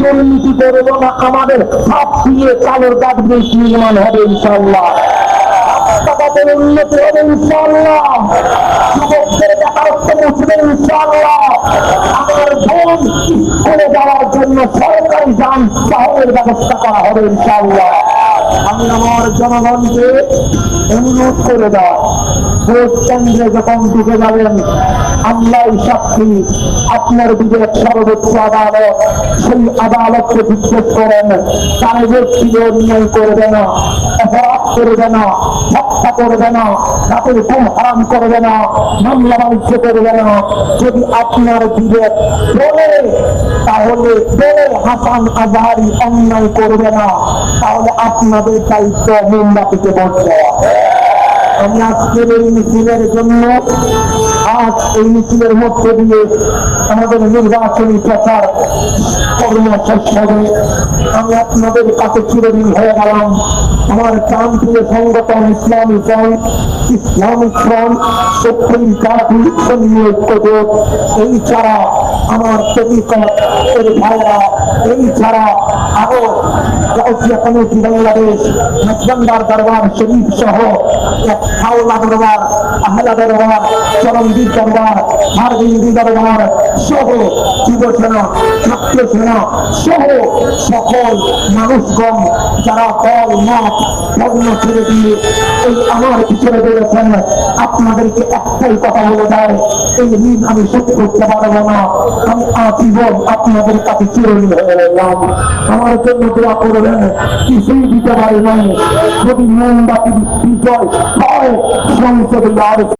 দুর্নীতি করবো না, আমাদের হাত দিয়ে চালের গাছ ব্রিজ নির্মাণ হবে ইনশাআল্লাহ। রাস্তাঘাটের উন্নতি হবে ইনশাআল্লাহ। যুবকদের বেকারত্ব মুছবে ইনশাআল্লাহ। আমার বোন স্কুলে যাওয়ার জন্য সরকারি যানবাহনের ব্যবস্থা করা হবে ইনশাআল্লাহ। আমি আমার জনগণকে অনুরোধ করে দাও, ভোট কেন্দ্রে যখন ঢুকে যাবেন আমরাই সাক্ষী, আপনার বিবেক সর্বোচ্চ আদালত, সেই আদালতকে জিজ্ঞেস করেন তার ব্যক্তিকে অন্যায় করবে না, অপরাধ করবে না, হত্যা করবে না, রাতের ঘুম হারাম করবে না, মামলা বাণিজ্য করবে না। যদি আপনার বিবেক বলে তাহলে বলে হাসান আজহারি অন্যায় করবে না, তাহলে আপনাদের দায়িত্ব মোমবাতিকে ভোট দেওয়া। আমি আজকের এই মিছিলের জন্য, আজ এই মিছিলের মধ্যে দিয়ে আমাদের নির্বাচনী প্রচার কর্ম শেষ হবে। আমি আপনাদের কাছে চিরদিন হয়ে গেলাম। আমার প্রান্তীয় সংগঠন Islami front, Islamic front, supreme party, Sunni Oikyajote, এই ছাড়া আমার তরিকত এর ভাইরা, এই ছাড়া আরো গাউসিয়া কমিটি বাংলাদেশ, মজবান্দার দরবার শরীফ সহ হাওলা দরবার, আহলা দরবার, চরমদ্বীপ দরবার, হারবিন্দি দরবার সহ যুবসেনা, ছাত্র সেনা সহ সকল মানুষগণ যারা দল মত ধর্ম ছেড়ে দিয়ে এই আমার পিছনে বেড়েছেন, আপনাদেরকে একটাই কথা বলে দেয়, এই ঋণ আমি শোধ করতে পারবো না। আমি আজীবন আপনাদের কাছে চিরঋণী হয়ে রইলাম। আমার জন্য দোয়া করবেন, কিছুই দিতে পারি নাই। যদি মোমবাতি বিজয় হয় সংসদে